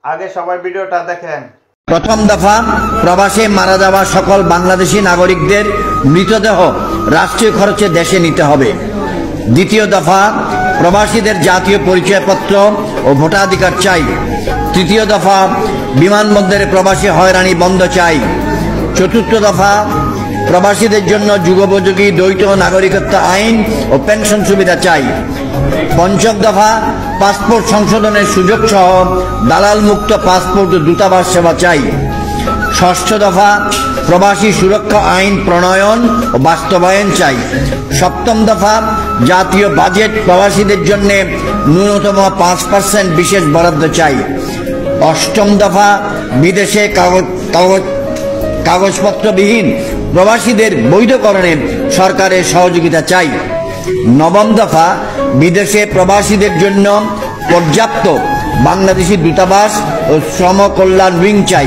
আগে সবাই ভিডিওটা দেখেন। প্রথম দফা, প্রবাসে মারা যাওয়া সকল বাংলাদেশি নাগরিকদের মৃতদেহ রাষ্ট্রীয় খরচে দেশে নিতে হবে। দ্বিতীয় দফা, প্রবাসীদের জাতীয় পরিচয়পত্র ও ভোটাধিকার চাই। তৃতীয় দফা, বিমানবন্দরে প্রবাসী হয়রানি বন্ধ চাই। চতুর্থ দফা, প্রবাসীদের জন্য যুগোপযোগী দ্বৈত নাগরিকত্ব আইন ও পেনশন সুবিধা চাই। পঞ্চম দফা, পাসপোর্ট সংশোধনের সুযোগ সহ দালাল মুক্ত পাসপোর্ট ও দূতাবাস সেবা চাই। ষষ্ঠ দফা, প্রবাসী সুরক্ষা আইন প্রণয়ন ও বাস্তবায়ন চাই। সপ্তম দফা, জাতীয় বাজেট প্রবাসীদের জন্য ন্যূনতম 5% বিশেষ বরাদ্দ চাই। অষ্টম দফা, বিদেশে কাগজপত্রবিহীন প্রবাসীদের বৈধকরণে সরকারের সহযোগিতা চাই। নবম দফা, বিদেশে প্রবাসীদের জন্য পর্যাপ্ত বাংলাদেশি দূতাবাস ও শ্রম কল্যাণ উইং চাই।